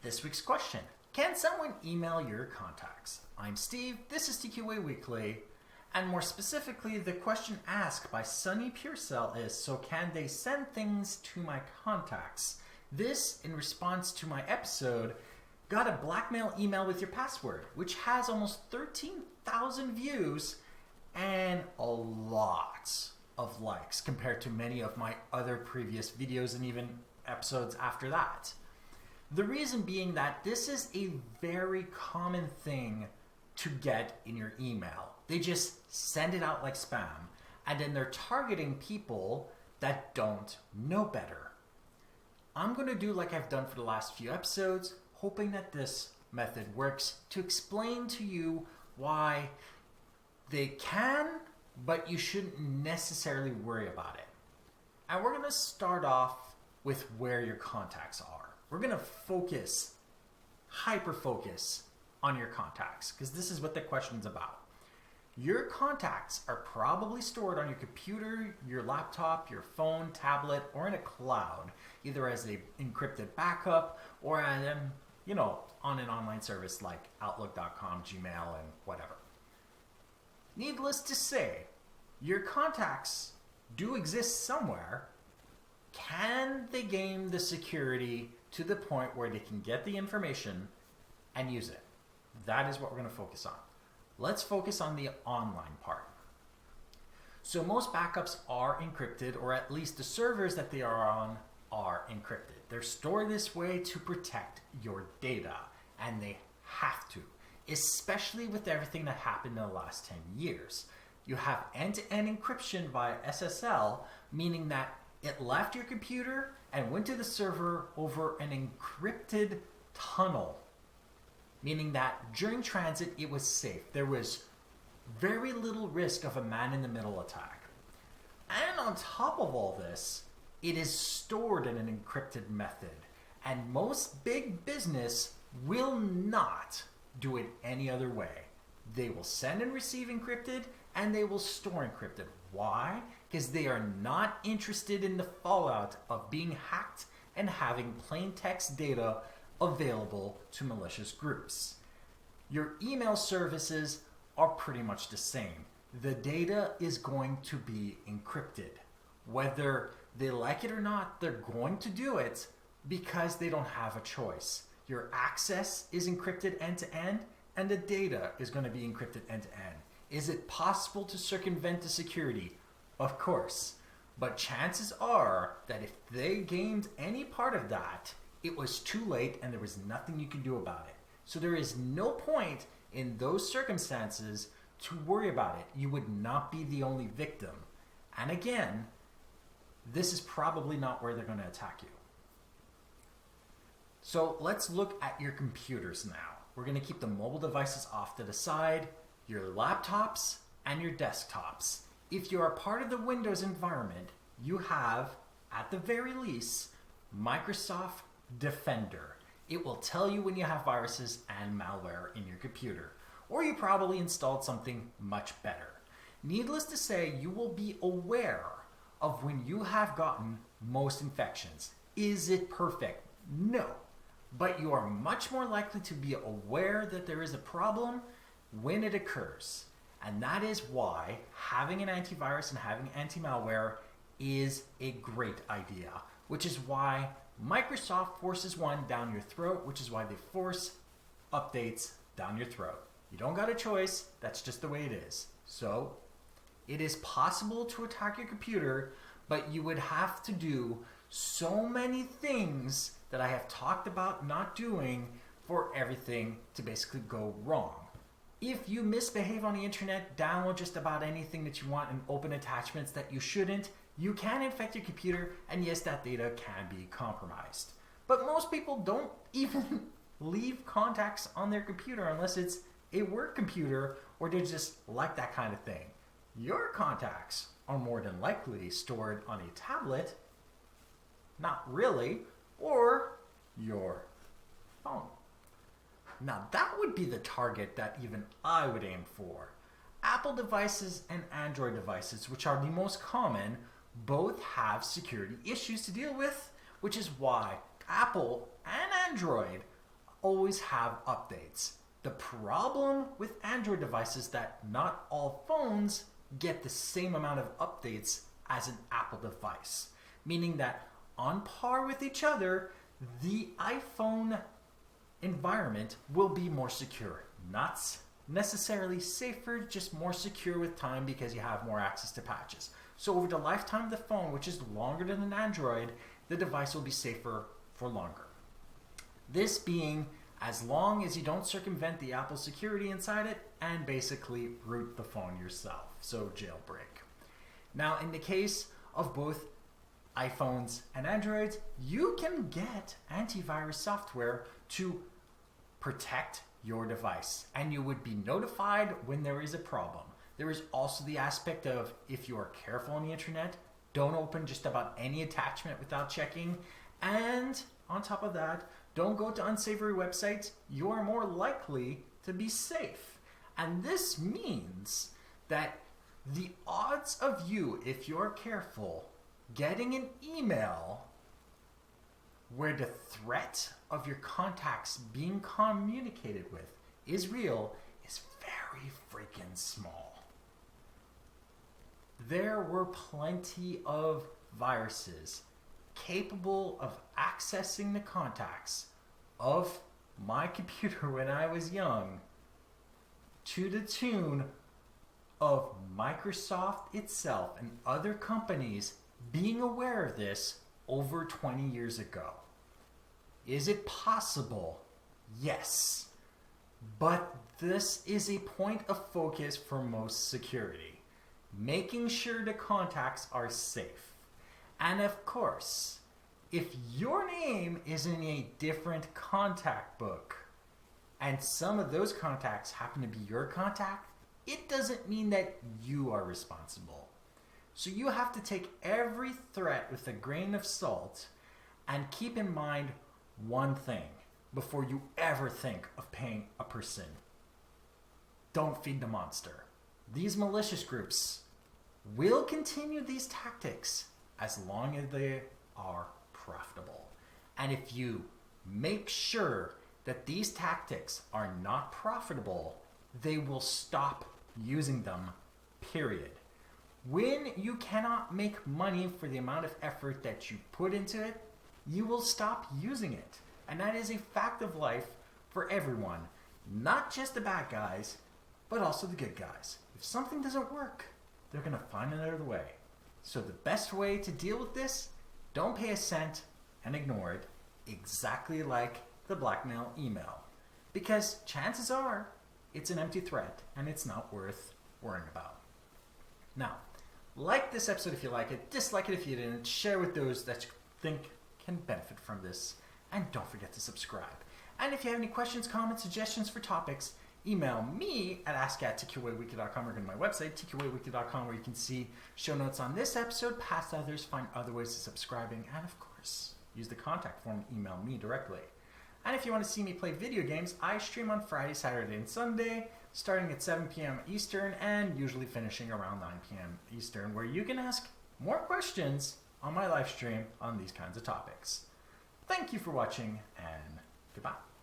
This week's question: can someone email your contacts? I'm Steve, this is TQA Weekly, and more specifically, the question asked by Sunny Pearsall is, so can they send things to my contacts? This, in response to my episode, got a blackmail email with your password, which has almost 13,000 views and a lot of likes compared to many of my other previous videos and even episodes after that. The reason being that this is a very common thing to get in your email. They just send it out like spam, and then they're targeting people that don't know better. I'm going to do like I've done for the last few episodes, hoping that this method works to explain to you why they can, but you shouldn't necessarily worry about it. And we're going to start off with where your contacts are. We're going to focus, hyper-focus on your contacts, because this is what the question's about. Your contacts are probably stored on your computer, your laptop, your phone, tablet, or in a cloud, either as an encrypted backup or on an online service like Outlook.com, Gmail, and whatever. Needless to say, your contacts do exist somewhere. Can they gain the security to the point where they can get the information and use it? That is what we're going to focus on. Let's focus on the online part. So most backups are encrypted, or at least the servers that they are on are encrypted. They're stored this way to protect your data, and they have to, especially with everything that happened in the last 10 years. You have end-to-end encryption via SSL, meaning that it left your computer and went to the server over an encrypted tunnel, meaning that during transit it was safe. There was very little risk of a man-in-the-middle attack. And on top of all this, it is stored in an encrypted method, and most big business will not do it any other way. They will send and receive encrypted, and they will store encrypted. Why? Because they are not interested in the fallout of being hacked and having plain text data available to malicious groups. Your email services are pretty much the same. The data is going to be encrypted. Whether they like it or not, they're going to do it because they don't have a choice. Your access is encrypted end-to-end, and the data is going to be encrypted end-to-end. Is it possible to circumvent the security? Of course. But chances are that if they gained any part of that, it was too late and there was nothing you can do about it. So there is no point in those circumstances to worry about it. You would not be the only victim. And again, this is probably not where they're going to attack you. So let's look at your computers now. We're going to keep the mobile devices off to the side, your laptops and your desktops. If you are part of the Windows environment, you have, at the very least, Microsoft Defender. It will tell you when you have viruses and malware in your computer, or you probably installed something much better. Needless to say, you will be aware of when you have gotten most infections. Is it perfect? No. But you are much more likely to be aware that there is a problem when it occurs. And that is why having an antivirus and having anti-malware is a great idea, which is why Microsoft forces one down your throat, which is why they force updates down your throat. You don't got a choice, that's just the way it is. So it is possible to attack your computer, but you would have to do so many things that I have talked about not doing for everything to basically go wrong. If you misbehave on the internet, download just about anything that you want and open attachments that you shouldn't, you can infect your computer, and yes, that data can be compromised. But most people don't even leave contacts on their computer unless it's a work computer or they just like that kind of thing. Your contacts are more than likely stored on a tablet, not really, or your phone. Now that would be the target that even I would aim for. Apple devices and Android devices, which are the most common, both have security issues to deal with, which is why Apple and Android always have updates. The problem with Android devices is that not all phones get the same amount of updates as an Apple device, meaning that on par with each other, the iPhone environment will be more secure. Not necessarily safer, just more secure with time because you have more access to patches. So over the lifetime of the phone, which is longer than an Android, the device will be safer for longer. This being as long as you don't circumvent the Apple security inside it and basically root the phone yourself, so jailbreak. Now, in the case of both iPhones and Androids, you can get antivirus software to protect your device, and you would be notified when there is a problem. There is also the aspect of, if you are careful on the internet, don't open just about any attachment without checking, and on top of that, don't go to unsavory websites. You are more likely to be safe. And this means that the odds of you, if you're careful, getting an email where the threat of your contacts being communicated with is real is very freaking small. There were plenty of viruses capable of accessing the contacts of my computer when I was young to the tune of Microsoft itself and other companies being aware of this over 20 years ago. Is it possible? Yes. But this is a point of focus for most security. Making sure the contacts are safe. And of course, if your name is in a different contact book and some of those contacts happen to be your contact, it doesn't mean that you are responsible. So you have to take every threat with a grain of salt and keep in mind one thing before you ever think of paying a person. Don't feed the monster. These malicious groups will continue these tactics as long as they are profitable. And if you make sure that these tactics are not profitable, they will stop using them, period. When you cannot make money for the amount of effort that you put into it, you will stop using it. And that is a fact of life for everyone, not just the bad guys, but also the good guys. If something doesn't work, they're going to find another way. So the best way to deal with this, don't pay a cent and ignore it, exactly like the blackmail email. Because chances are it's an empty threat and it's not worth worrying about. Now, like this episode if you like it, dislike it if you didn't, share with those that you think can benefit from this, and don't forget to subscribe. And if you have any questions, comments, suggestions for topics, email me at ask@tqaweekly.com or go to my website, tqaweekly.com, where you can see show notes on this episode, past others, find other ways of subscribing, and of course, use the contact form to email me directly. And if you want to see me play video games, I stream on Friday, Saturday, and Sunday, starting at 7 p.m. Eastern and usually finishing around 9 p.m. Eastern, where you can ask more questions on my live stream on these kinds of topics. Thank you for watching, and goodbye.